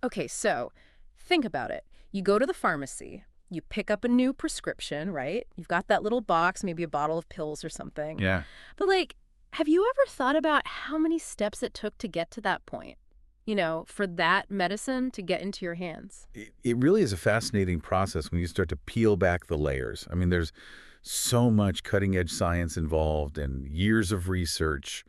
Okay, so think about it. You go to the pharmacy, you pick up a new prescription, right? You've got that little box, maybe a bottle of pills or something. Yeah. But, like, have you ever thought about how many steps it took to get to that point? For that medicine to get into your hands? It really is a fascinating process when you start to peel back the layers. I mean, there's so much cutting-edge science involved and years of research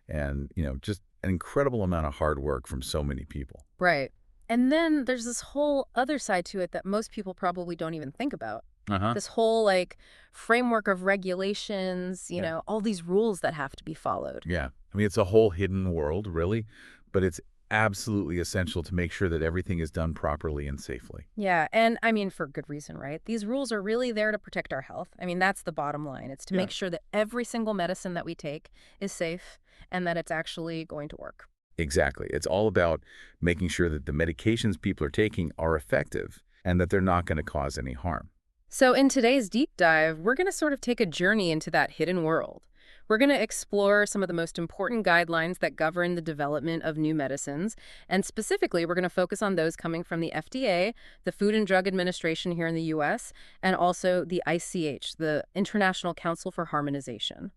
and, just an incredible amount of hard work from so many people. Right. And then there's this whole other side to it that most people probably don't even think about. Uh-huh. This whole, like, framework of regulations, Yeah. all these rules that have to be followed. Yeah. I mean, it's a whole hidden world, really, but it's absolutely essential to make sure that everything is done properly and safely. Yeah, and I mean, for good reason, right? These rules are really there to protect our health. I mean, that's the bottom line. It's to Yeah. make sure that every single medicine that we take is safe and that it's actually going to work. Exactly. It's all about making sure that the medications people are taking are effective and that they're not going to cause any harm. So in today's deep dive, we're going to sort of take a journey into that hidden world. We're going to explore some of the most important guidelines that govern the development of new medicines. And specifically, we're going to focus on those coming from the FDA, the Food and Drug Administration here in the US, and also the ICH, the International Council for Harmonization.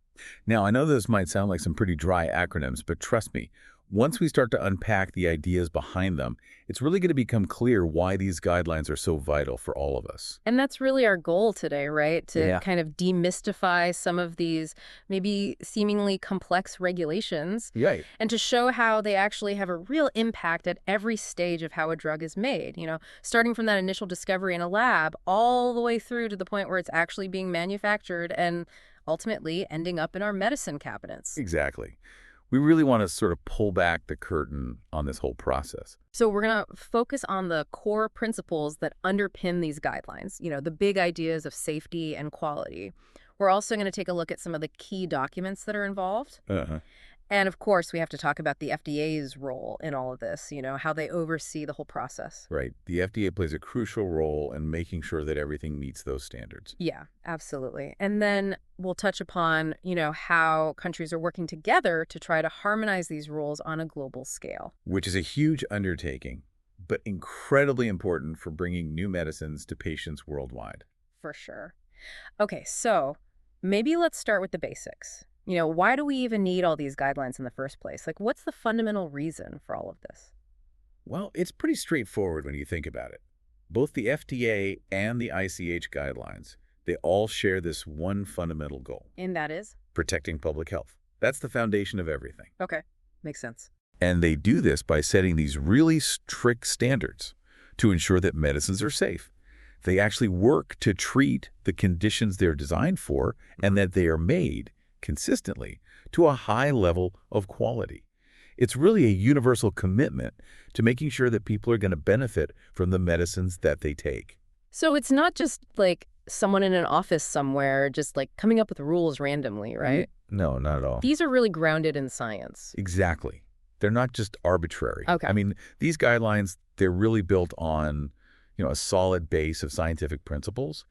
Now, I know this might sound like some pretty dry acronyms, but trust me, once we start to unpack the ideas behind them, it's really going to become clear why these guidelines are so vital for all of us. And that's really our goal today, right? To Yeah. kind of demystify some of these maybe seemingly complex regulations Right. and to show how they actually have a real impact at every stage of how a drug is made, starting from that initial discovery in a lab all the way through to the point where it's actually being manufactured and ultimately ending up in our medicine cabinets. Exactly. We really want to sort of pull back the curtain on this whole process. So we're going to focus on the core principles that underpin these guidelines, the big ideas of safety and quality. We're also going to take a look at some of the key documents that are involved. Uh-huh. And of course, we have to talk about the FDA's role in all of this, how they oversee the whole process. Right. The FDA plays a crucial role in making sure that everything meets those standards. Yeah, absolutely. And then we'll touch upon, how countries are working together to try to harmonize these rules on a global scale. Which is a huge undertaking, but incredibly important for bringing new medicines to patients worldwide. For sure. Okay, so maybe let's start with the basics. Why do we even need all these guidelines in the first place? Like, what's the fundamental reason for all of this? Well, it's pretty straightforward when you think about it. Both the FDA and the ICH guidelines, they all share this one fundamental goal: And that is? protecting public health. That's the foundation of everything. Okay, makes sense. And they do this by setting these really strict standards to ensure that medicines are safe. They actually work to treat the conditions they're designed for and that they are made consistently to a high level of quality. It's really a universal commitment to making sure that people are going to benefit from the medicines that they take. So it's not just like someone in an office somewhere just like coming up with rules randomly, right? No, not at all. These are really grounded in science. Exactly. They're not just arbitrary. Okay. I mean, these guidelines, they're really built on, a solid base of scientific principles,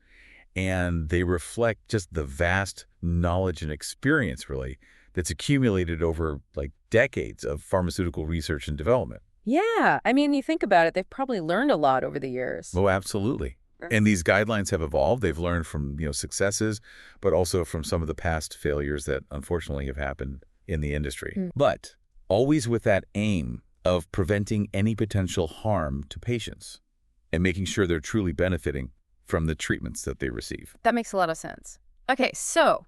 and they reflect just the vast knowledge and experience, really, that's accumulated over, like, decades of pharmaceutical research and development. Yeah, I mean, you think about it, they've probably learned a lot over the years. Oh, absolutely. And these guidelines have evolved. They've learned from, successes, but also from some of the past failures that unfortunately have happened in the industry. But always with that aim of preventing any potential harm to patients and making sure they're truly benefiting from the treatments that they receive. That makes a lot of sense. Okay, so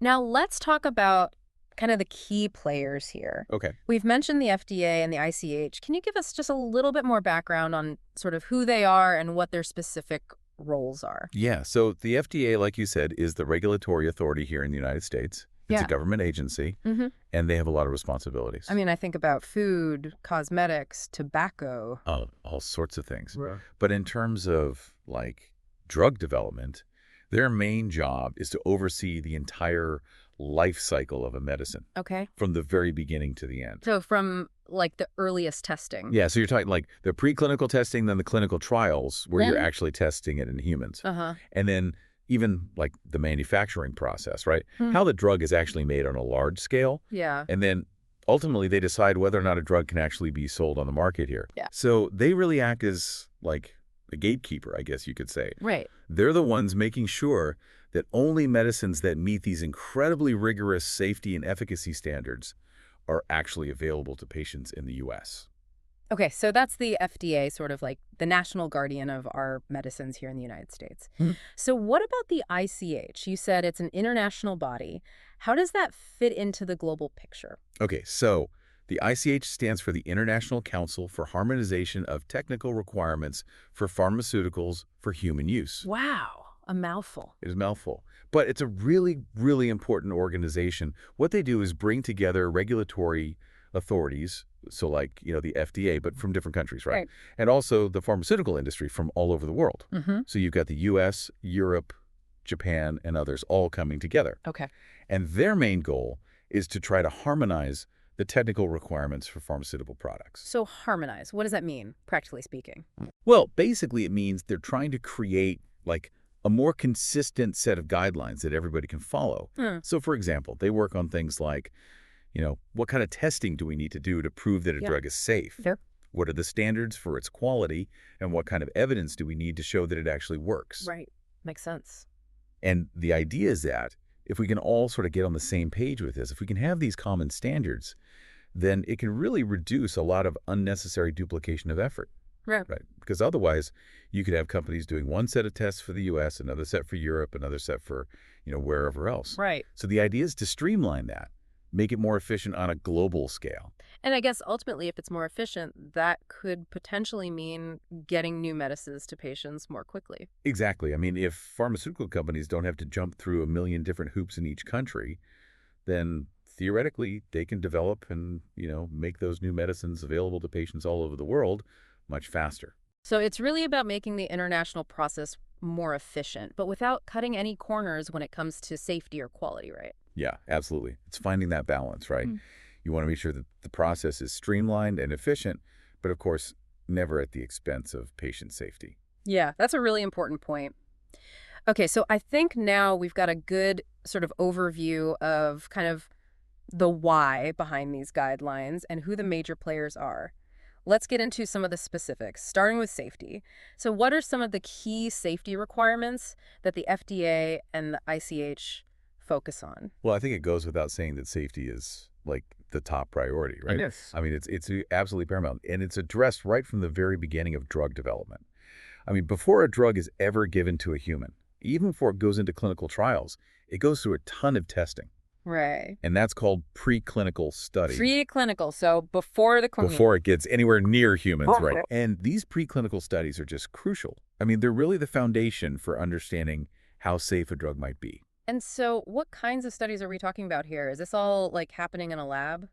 now let's talk about kind of the key players here. Okay. We've mentioned the FDA and the ICH. Can you give us just a little bit more background on sort of who they are and what their specific roles are? Yeah, so the FDA, like you said, is the regulatory authority here in the United States. It's Yeah. a government agency, and they have a lot of responsibilities. I mean, I think about food, cosmetics, tobacco. All sorts of things. Right. But in terms of, like, drug development, their main job is to oversee the entire life cycle of a medicine Okay. from the very beginning to the end. So from like the earliest testing. Yeah, so you're talking like the preclinical testing, then the clinical trials where you're Then- actually testing it in humans. Uh-huh. And then even like the manufacturing process, right? How the drug is actually made on a large scale. Yeah. And then Ultimately, they decide whether or not a drug can actually be sold on the market here. Yeah. So they really act as like a gatekeeper, I guess you could say. Right. They're the ones making sure that only medicines that meet these incredibly rigorous safety and efficacy standards are actually available to patients in the U.S. Okay, so that's the FDA, sort of like the national guardian of our medicines here in the United States. Mhm. So what about the ICH? You said it's an international body. How does that fit into the global picture? Okay, so the ICH stands for the International Council for Harmonization of Technical Requirements for Pharmaceuticals for Human Use. Wow, a mouthful. It is a mouthful, but it's a really, really important organization. What they do is bring together regulatory authorities, so like, the FDA, but from different countries, right? Right. And also the pharmaceutical industry from all over the world. Mm-hmm. So you've got the US, Europe, Japan, and others all coming together. Okay. And their main goal is to try to harmonize the technical requirements for pharmaceutical products. So harmonize, what does that mean, practically speaking? Well, basically it means they're trying to create like a more consistent set of guidelines that everybody can follow. Hmm. So for example, they work on things like, what kind of testing do we need to do to prove that a Yeah. drug is safe? Fair. What are the standards for its quality? And what kind of evidence do we need to show that it actually works? Right. Makes sense. And the idea is that if we can all sort of get on the same page with this, if we can have these common standards, then it can really reduce a lot of unnecessary duplication of effort, Right. right? Because otherwise, you could have companies doing one set of tests for the U.S., another set for Europe, another set for, wherever else. Right. So the idea is to streamline that, make it more efficient on a global scale. And I guess ultimately, if it's more efficient, that could potentially mean getting new medicines to patients more quickly. Exactly. I mean, if pharmaceutical companies don't have to jump through a million different hoops in each country, then theoretically they can develop and, make those new medicines available to patients all over the world much faster. So it's really about making the international process more efficient, but without cutting any corners when it comes to safety or quality, right? Yeah, absolutely. It's finding that balance, right? Mm. You want to make sure that the process is streamlined and efficient, but of course, never at the expense of patient safety. Yeah, that's a really important point. Okay, so I think now we've got a good sort of overview of kind of the why behind these guidelines and who the major players are. Let's get into some of the specifics, starting with safety. So what are some of the key safety requirements that the FDA and the ICH focus on? Well, I think it goes without saying that safety is like the top priority, right? Yes. I mean, it's absolutely paramount, and it's addressed right from the very beginning of drug development. I mean, before a drug is ever given to a human, even before it goes into clinical trials, it goes through a ton of testing, Right. and that's called preclinical study. Preclinical, so before the clinical. Before it gets anywhere near humans, Okay. right? And these preclinical studies are just crucial. I mean, they're really the foundation for understanding how safe a drug might be. And so what kinds of studies are we talking about here? Is this all like happening in a lab?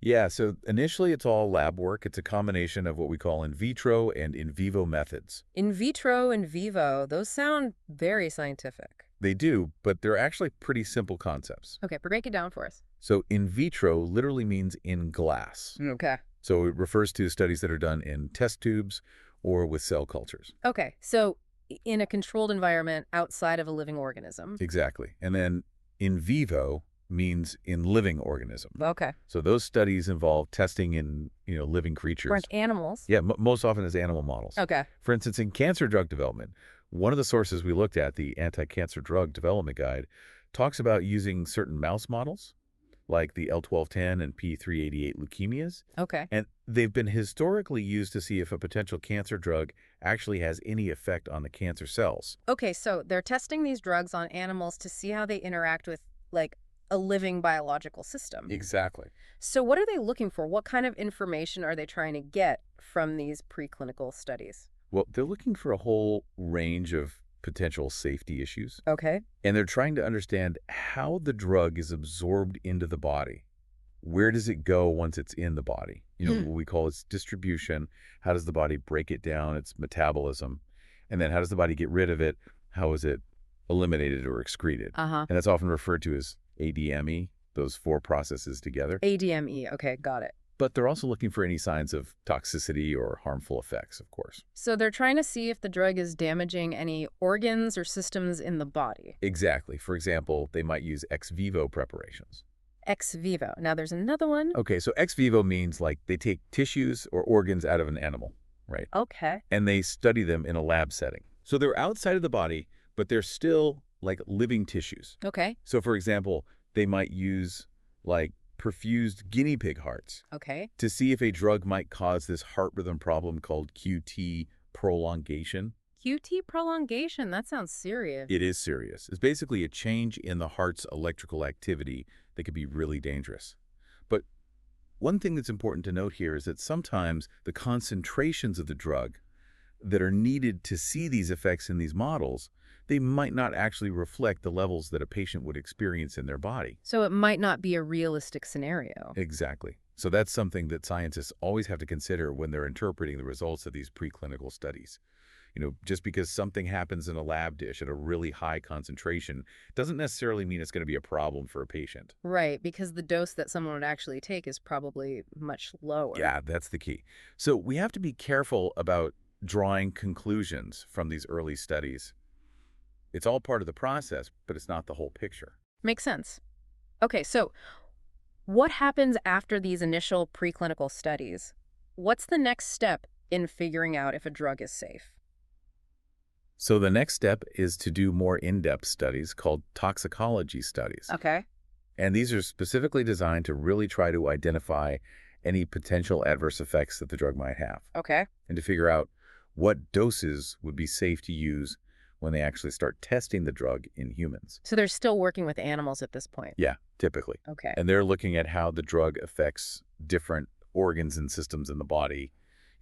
Yeah, so initially it's all lab work. It's a combination of what we call in vitro and in vivo methods. In vitro and vivo, those sound very scientific. They do, but they're actually pretty simple concepts. Okay, break it down for us. So in vitro literally means in glass. Okay. So it refers to studies that are done in test tubes or with cell cultures. Okay, so in a controlled environment outside of a living organism. Exactly. And then in vivo means in living organism. Okay. So those studies involve testing in, living creatures. Like animals. Yeah, most often as animal models. Okay. For instance, in cancer drug development, one of the sources we looked at, the Anti-Cancer Drug Development Guide, talks about using certain mouse models, like the L1210 and P388 leukemias, Okay. and they've been historically used to see if a potential cancer drug actually has any effect on the cancer cells. Okay, so they're testing these drugs on animals to see how they interact with, like, a living biological system. Exactly. So what are they looking for? What kind of information are they trying to get from these preclinical studies? Well, they're looking for a whole range of potential safety issues, Okay. and they're trying to understand how the drug is absorbed into the body. Where does it go once it's in the body? What we call its distribution. How does the body break it down, its metabolism? And then how does the body get rid of it? How is it eliminated or excreted? Uh-huh. And that's often referred to as ADME, those four processes together. ADME. Okay, got it. But they're also looking for any signs of toxicity or harmful effects, of course. So they're trying to see if the drug is damaging any organs or systems in the body. Exactly. For example, they might use ex vivo preparations. Ex vivo. Now there's another one. Okay, so ex vivo means like they take tissues or organs out of an animal, right? Okay. And they study them in a lab setting. So they're outside of the body, but they're still like living tissues. Okay. So for example, they might use like perfused guinea pig hearts Okay. to see if a drug might cause this heart rhythm problem called QT prolongation. QT prolongation. That sounds serious. It is serious. It's basically a change in the heart's electrical activity that could be really dangerous. But one thing that's important to note here is that sometimes the concentrations of the drug that are needed to see these effects in these models, they might not actually reflect the levels that a patient would experience in their body. So it might not be a realistic scenario. Exactly. So that's something that scientists always have to consider when they're interpreting the results of these preclinical studies. Just because something happens in a lab dish at a really high concentration doesn't necessarily mean it's going to be a problem for a patient. Right, because the dose that someone would actually take is probably much lower. Yeah, that's the key. So we have to be careful about drawing conclusions from these early studies. It's all part of the process, but it's not the whole picture. Makes sense. Okay, so what happens after these initial preclinical studies? What's the next step in figuring out if a drug is safe? So the next step is to do more in-depth studies called toxicology studies. Okay. And these are specifically designed to really try to identify any potential adverse effects that the drug might have Okay. and to figure out what doses would be safe to use when they actually start testing the drug in humans. So they're still working with animals at this point. Yeah, typically. Okay. And they're looking at how the drug affects different organs and systems in the body,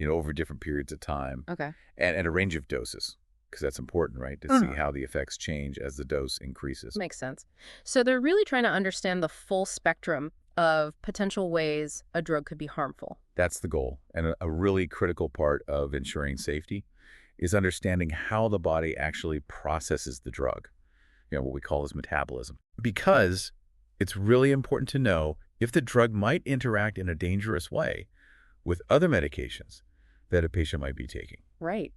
over different periods of time Okay. and a range of doses. Because that's important, right? To see how the effects change as the dose increases. Makes sense. So they're really trying to understand the full spectrum of potential ways a drug could be harmful. That's the goal. And a really critical part of ensuring safety is understanding how the body actually processes the drug, what we call as metabolism. Because it's really important to know if the drug might interact in a dangerous way with other medications that a patient might be taking. Right.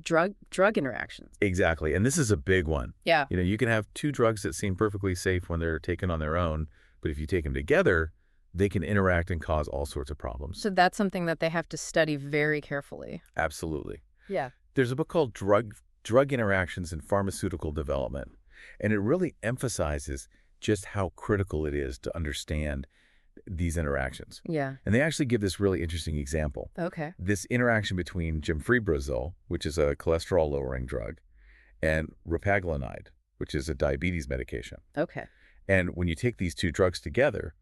Drug interactions. Exactly. And this is a big one. Yeah. You can have two drugs that seem perfectly safe when they're taken on their own, but if you take them together, they can interact and cause all sorts of problems. So that's something that they have to study very carefully. Absolutely. Yeah. There's a book called Drug Interactions in Pharmaceutical Development, and it really emphasizes just how critical it is to understand these interactions. Yeah. And they actually give this really interesting example. Okay. This interaction between gemfibrozil, which is a cholesterol-lowering drug, and repaglinide, which is a diabetes medication. Okay. And when you take these two drugs together,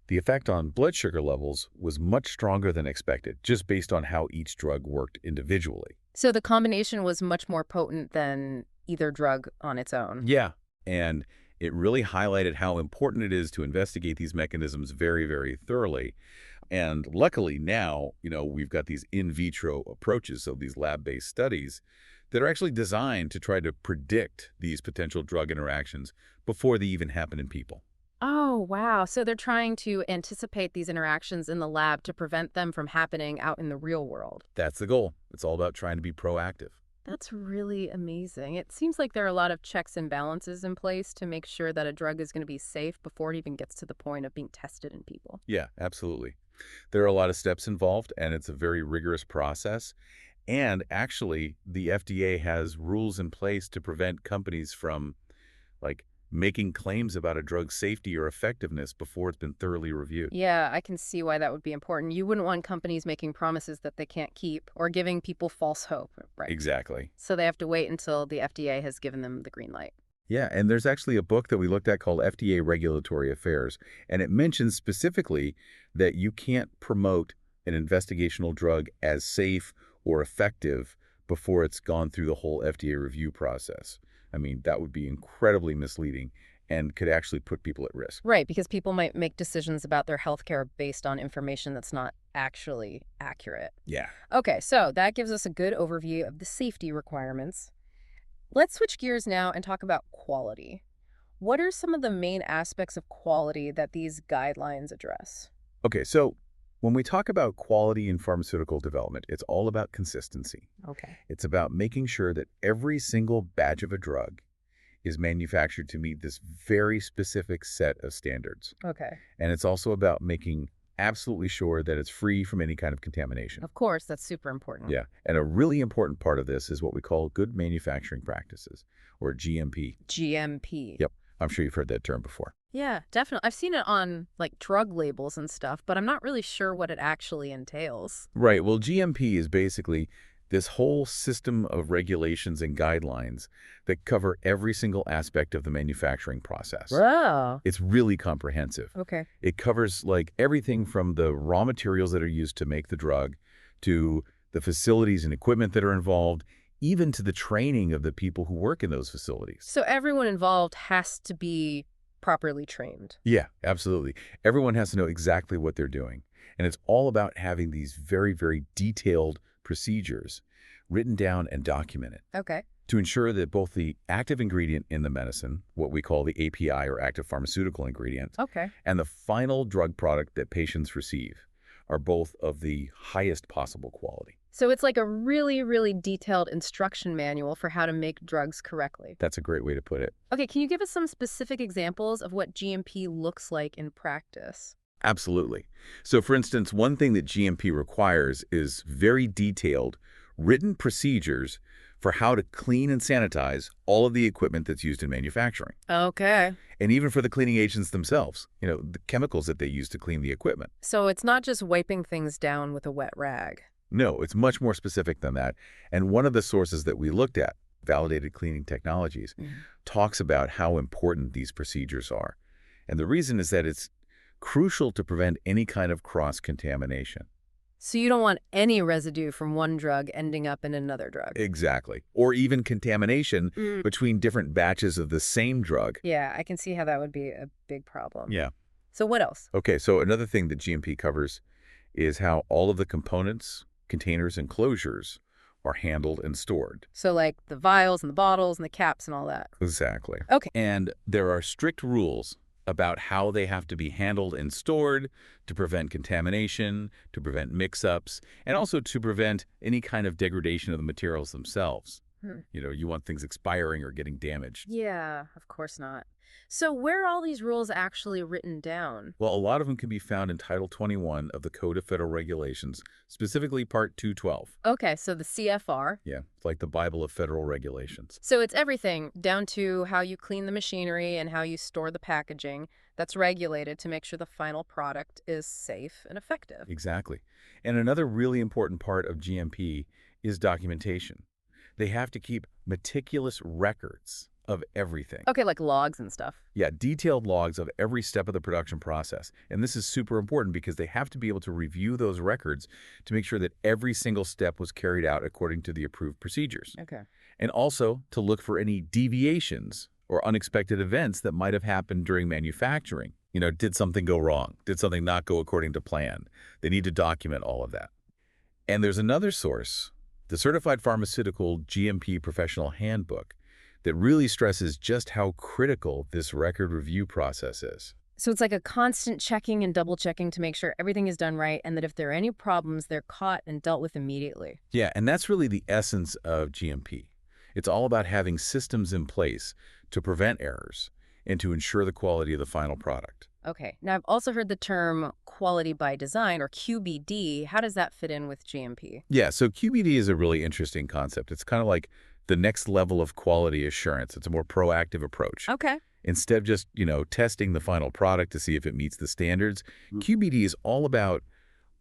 the effect on blood sugar levels was much stronger than expected, just based on how each drug worked individually. So the combination was much more potent than either drug on its own. Yeah. And it really highlighted how important it is to investigate these mechanisms very, very thoroughly. And luckily now, we've got these in vitro approaches, so these lab-based studies that are actually designed to try to predict these potential drug interactions before they even happen in people. Oh, wow. So they're trying to anticipate these interactions in the lab to prevent them from happening out in the real world. That's the goal. It's all about trying to be proactive. That's really amazing. It seems like there are a lot of checks and balances in place to make sure that a drug is going to be safe before it even gets to the point of being tested in people. Yeah, absolutely. There are a lot of steps involved, and it's a very rigorous process. And actually, the FDA has rules in place to prevent companies from, making claims about a drug's safety or effectiveness before it's been thoroughly reviewed. Yeah, I can see why that would be important. You wouldn't want companies making promises that they can't keep or giving people false hope, right? Exactly. So they have to wait until the FDA has given them the green light. Yeah, and there's actually a book that we looked at called FDA Regulatory Affairs, and it mentions specifically that you can't promote an investigational drug as safe or effective before it's gone through the whole FDA review process. I mean, that would be incredibly misleading and could actually put people at risk. Right, because people might make decisions about their healthcare based on information that's not actually accurate. Yeah. Okay, so that gives us a good overview of the safety requirements. Let's switch gears now and talk about quality. What are some of the main aspects of quality that these guidelines address? Okay, so when we talk about quality in pharmaceutical development, it's all about consistency. Okay. It's about making sure that every single batch of a drug is manufactured to meet this very specific set of standards. Okay. And it's also about making absolutely sure that it's free from any kind of contamination. Of course, that's super important. Yeah. And a really important part of this is what we call good manufacturing practices, or GMP. GMP. Yep. I'm sure you've heard that term before. Yeah, definitely. I've seen it on like drug labels and stuff, but I'm not really sure what it actually entails. Right. Well, GMP is basically this whole system of regulations and guidelines that cover every single aspect of the manufacturing process. Wow. It's really comprehensive. Okay. It covers like everything from the raw materials that are used to make the drug to the facilities and equipment that are involved, even to the training of the people who work in those facilities. So everyone involved has to be properly trained. Yeah, absolutely. Everyone has to know exactly what they're doing. And it's all about having these very, very detailed procedures written down and documented Okay. to ensure that both the active ingredient in the medicine, what we call the API or active pharmaceutical ingredient, Okay. and the final drug product that patients receive are both of the highest possible quality. So it's like a really, really detailed instruction manual for how to make drugs correctly. That's a great way to put it. Okay, can you give us some specific examples of what GMP looks like in practice? Absolutely. So for instance, one thing that GMP requires is very detailed written procedures for how to clean and sanitize all of the equipment that's used in manufacturing. Okay. And even for the cleaning agents themselves, the chemicals that they use to clean the equipment. So it's not just wiping things down with a wet rag. No, it's much more specific than that. And one of the sources that we looked at, Validated Cleaning Technologies, talks about how important these procedures are. And the reason is that it's crucial to prevent any kind of cross-contamination. So you don't want any residue from one drug ending up in another drug. Exactly. Or even contamination between different batches of the same drug. Yeah, I can see how that would be a big problem. Yeah. So what else? Okay, so another thing that GMP covers is how all of the components, containers, and closures are handled and stored. So like the vials and the bottles and the caps and all that. Exactly. Okay. And there are strict rules about how they have to be handled and stored to prevent contamination, to prevent mix-ups, and also to prevent any kind of degradation of the materials themselves. You want things expiring or getting damaged. Yeah, of course not. So where are all these rules actually written down? Well, a lot of them can be found in Title 21 of the Code of Federal Regulations, specifically Part 212. Okay, so the CFR. Yeah, it's like the Bible of federal regulations. So it's everything down to how you clean the machinery and how you store the packaging that's regulated to make sure the final product is safe and effective. Exactly. And another really important part of GMP is documentation. They have to keep meticulous records of everything. Okay, like logs and stuff. Yeah, detailed logs of every step of the production process. And this is super important because they have to be able to review those records to make sure that every single step was carried out according to the approved procedures. Okay. And also to look for any deviations or unexpected events that might have happened during manufacturing. Did something go wrong? Did something not go according to plan? They need to document all of that. And there's another source, the Certified Pharmaceutical GMP Professional Handbook, that really stresses just how critical this record review process is. So it's like a constant checking and double checking to make sure everything is done right and that if there are any problems, they're caught and dealt with immediately. Yeah, and that's really the essence of GMP. It's all about having systems in place to prevent errors and to ensure the quality of the final product. Okay. Now, I've also heard the term quality by design, or QBD. How does that fit in with GMP? Yeah, so QBD is a really interesting concept. It's kind of like the next level of quality assurance. It's a more proactive approach. Okay. Instead of just, testing the final product to see if it meets the standards, QBD is all about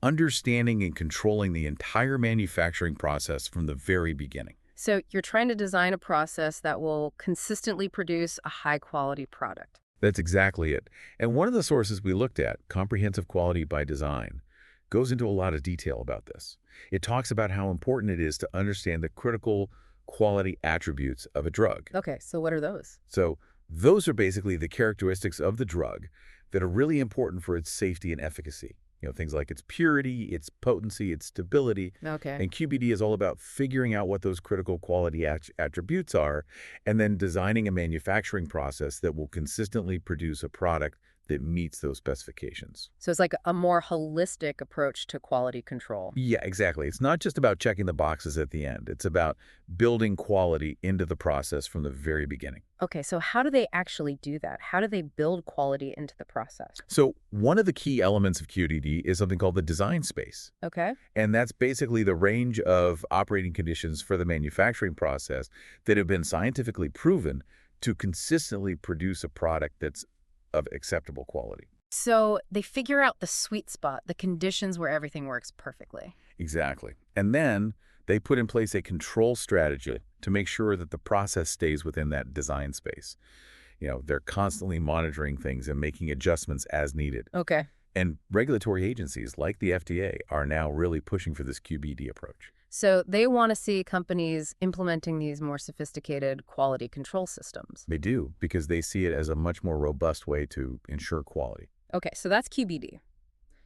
understanding and controlling the entire manufacturing process from the very beginning. So you're trying to design a process that will consistently produce a high-quality product. That's exactly it. And one of the sources we looked at, Comprehensive Quality by Design, goes into a lot of detail about this. It talks about how important it is to understand the critical quality attributes of a drug. Okay, so what are those? So those are basically the characteristics of the drug that are really important for its safety and efficacy. Things like its purity, its potency, its stability. Okay. And QBD is all about figuring out what those critical quality attributes are and then designing a manufacturing process that will consistently produce a product that meets those specifications. So it's like a more holistic approach to quality control. Yeah, exactly. It's not just about checking the boxes at the end. It's about building quality into the process from the very beginning. Okay, so how do they actually do that? How do they build quality into the process? So one of the key elements of QDD is something called the design space. Okay. And that's basically the range of operating conditions for the manufacturing process that have been scientifically proven to consistently produce a product that's of acceptable quality. So they figure out the sweet spot, the conditions where everything works perfectly. Exactly. And then they put in place a control strategy to make sure that the process stays within that design space. They're constantly monitoring things and making adjustments as needed. Okay. And regulatory agencies like the FDA are now really pushing for this QBD approach. So they want to see companies implementing these more sophisticated quality control systems. They do, because they see it as a much more robust way to ensure quality. Okay, so that's QBD.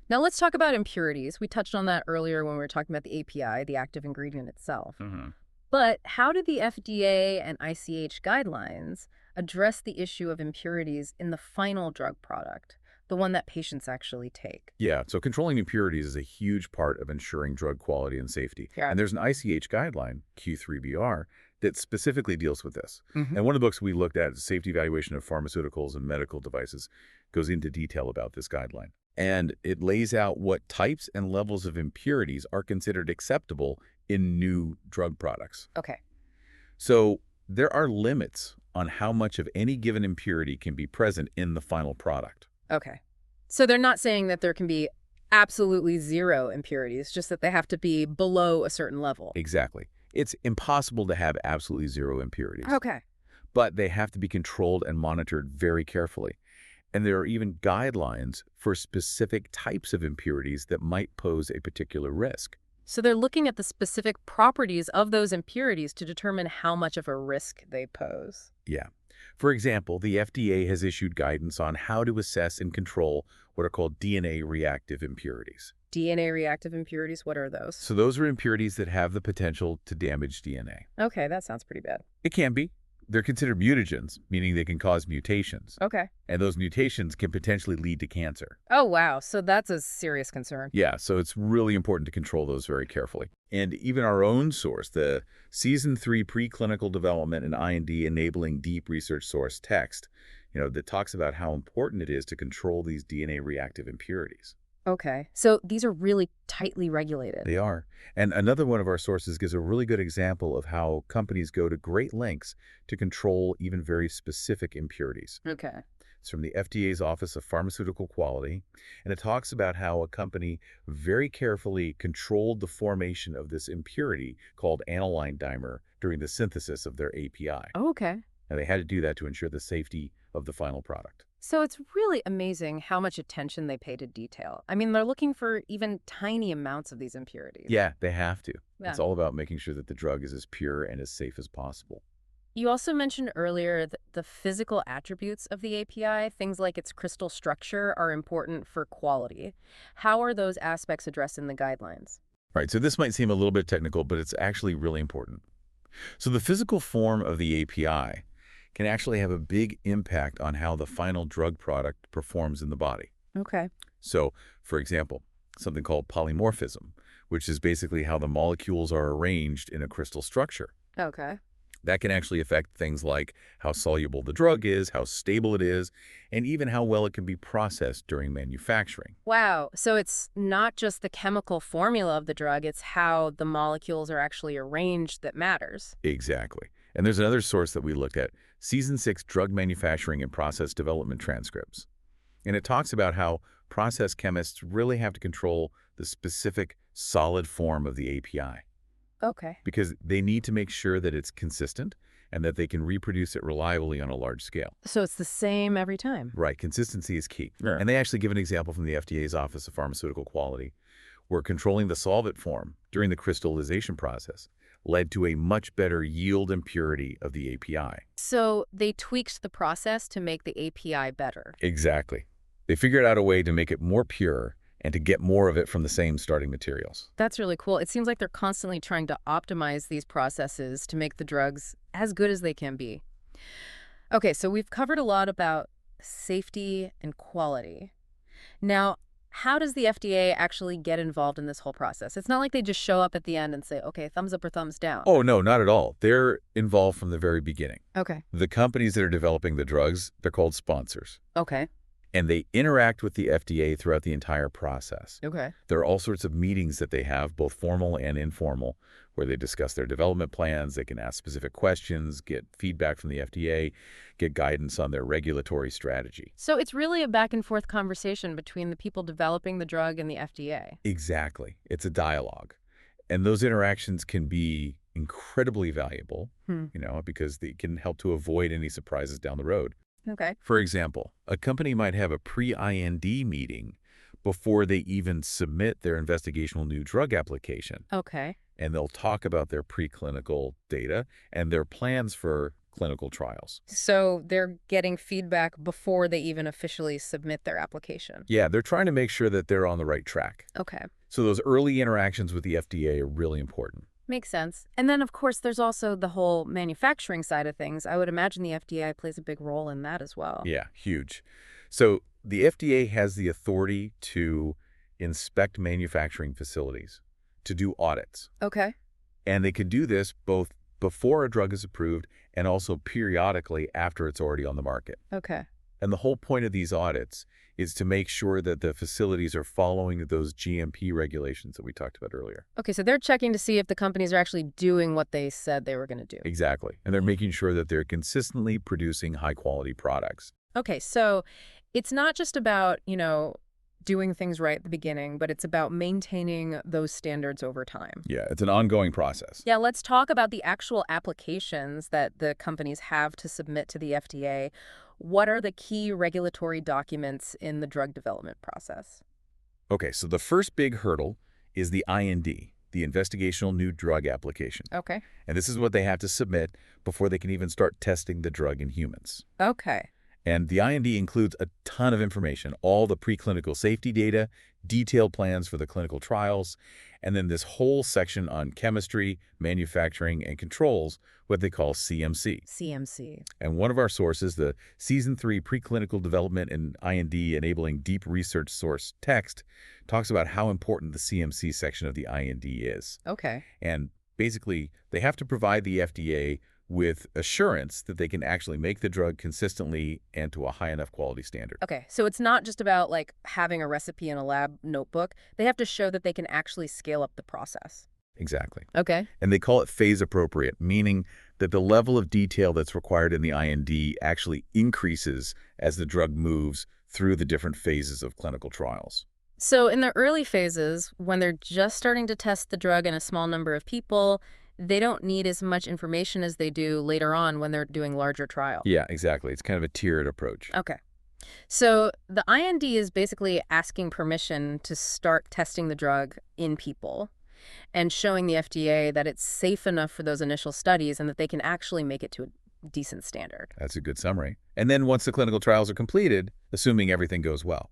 Now let's talk about impurities. We touched on that earlier when we were talking about the API, the active ingredient itself. But how do the FDA and ICH guidelines address the issue of impurities in the final drug product, the one that patients actually take? Yeah, so controlling impurities is a huge part of ensuring drug quality and safety. Yeah. And there's an ICH guideline, Q3BR, that specifically deals with this. Mm-hmm. And one of the books we looked at, Safety Evaluation of Pharmaceuticals and Medical Devices, goes into detail about this guideline. And it lays out what types and levels of impurities are considered acceptable in new drug products. Okay. So there are limits on how much of any given impurity can be present in the final product. Okay. So they're not saying that there can be absolutely zero impurities, just that they have to be below a certain level. Exactly. It's impossible to have absolutely zero impurities. Okay. But they have to be controlled and monitored very carefully. And there are even guidelines for specific types of impurities that might pose a particular risk. So they're looking at the specific properties of those impurities to determine how much of a risk they pose. Yeah. For example, the FDA has issued guidance on how to assess and control what are called DNA reactive impurities. DNA reactive impurities, what are those? So those are impurities that have the potential to damage DNA. Okay, that sounds pretty bad. It can be. They're considered mutagens, meaning they can cause mutations. Okay. And those mutations can potentially lead to cancer. Oh, wow. So that's a serious concern. Yeah, so it's really important to control those very carefully. And even our own source, the Season 3 Preclinical Development and IND Enabling Deep Research Source text, that talks about how important it is to control these DNA reactive impurities. Okay. So these are really tightly regulated. They are. And another one of our sources gives a really good example of how companies go to great lengths to control even very specific impurities. Okay. It's from the FDA's Office of Pharmaceutical Quality, and it talks about how a company very carefully controlled the formation of this impurity called aniline dimer during the synthesis of their API. Oh, okay. And they had to do that to ensure the safety of the final product. So it's really amazing how much attention they pay to detail. I mean, they're looking for even tiny amounts of these impurities. Yeah, they have to. Yeah. It's all about making sure that the drug is as pure and as safe as possible. You also mentioned earlier that the physical attributes of the API, things like its crystal structure, are important for quality. How are those aspects addressed in the guidelines? Right, so this might seem a little bit technical, but it's actually really important. So the physical form of the API can actually have a big impact on how the final drug product performs in the body. Okay. So, for example, something called polymorphism, which is basically how the molecules are arranged in a crystal structure. Okay. That can actually affect things like how soluble the drug is, how stable it is, and even how well it can be processed during manufacturing. Wow. So it's not just the chemical formula of the drug, it's how the molecules are actually arranged that matters. Exactly. And there's another source that we looked at, Season 6 Drug Manufacturing and Process Development Transcripts. And it talks about how process chemists really have to control the specific solid form of the API. Okay. Because they need to make sure that it's consistent and that they can reproduce it reliably on a large scale. So it's the same every time. Right. Consistency is key. Yeah. And they actually give an example from the FDA's Office of Pharmaceutical Quality, where controlling the solvent form during the crystallization process led to a much better yield and purity of the API. So they tweaked the process to make the API better. Exactly. They figured out a way to make it more pure and to get more of it from the same starting materials. That's really cool. It seems like they're constantly trying to optimize these processes to make the drugs as good as they can be. Okay, so we've covered a lot about safety and quality. Now, how does the FDA actually get involved in this whole process? It's not like they just show up at the end and say, okay, thumbs up or thumbs down. Oh, no, not at all. They're involved from the very beginning. Okay. The companies that are developing the drugs, they're called sponsors. Okay. And they interact with the FDA throughout the entire process. Okay. There are all sorts of meetings that they have, both formal and informal, where they discuss their development plans. They can ask specific questions, get feedback from the FDA, get guidance on their regulatory strategy. So it's really a back and forth conversation between the people developing the drug and the FDA. Exactly. It's a dialogue. And those interactions can be incredibly valuable, because they can help to avoid any surprises down the road. Okay. For example, a company might have a pre-IND meeting before they even submit their investigational new drug application. Okay. And they'll talk about their preclinical data and their plans for clinical trials. So they're getting feedback before they even officially submit their application. Yeah, they're trying to make sure that they're on the right track. Okay. So those early interactions with the FDA are really important. Makes sense. And then, of course, there's also the whole manufacturing side of things. I would imagine the FDA plays a big role in that as well. Yeah, huge. So the FDA has the authority to inspect manufacturing facilities, to do audits. Okay. And they can do this both before a drug is approved and also periodically after it's already on the market. Okay. And the whole point of these audits is to make sure that the facilities are following those GMP regulations that we talked about earlier. Okay, so they're checking to see if the companies are actually doing what they said they were going to do. Exactly. And they're making sure that they're consistently producing high-quality products. Okay, so it's not just about, doing things right at the beginning, but it's about maintaining those standards over time. Yeah, it's an ongoing process. Yeah, let's talk about the actual applications that the companies have to submit to the FDA. What are the key regulatory documents in the drug development process? Okay, so the first big hurdle is the IND, the Investigational New Drug Application. Okay. And this is what they have to submit before they can even start testing the drug in humans. Okay. And the IND includes a ton of information, all the preclinical safety data, detailed plans for the clinical trials, and then this whole section on chemistry, manufacturing, and controls, what they call CMC. CMC. And one of our sources, the Season 3 Preclinical Development and IND Enabling Deep Research Source text, talks about how important the CMC section of the IND is. Okay. And basically, they have to provide the FDA with assurance that they can actually make the drug consistently and to a high enough quality standard. Okay, so it's not just about having a recipe in a lab notebook. They have to show that they can actually scale up the process. Exactly. Okay. And they call it phase appropriate, meaning that the level of detail that's required in the IND actually increases as the drug moves through the different phases of clinical trials. So in the early phases, when they're just starting to test the drug in a small number of people, they don't need as much information as they do later on when they're doing larger trials. Yeah, exactly. It's kind of a tiered approach. Okay. So the IND is basically asking permission to start testing the drug in people and showing the FDA that it's safe enough for those initial studies and that they can actually make it to a decent standard. That's a good summary. And then once the clinical trials are completed, assuming everything goes well,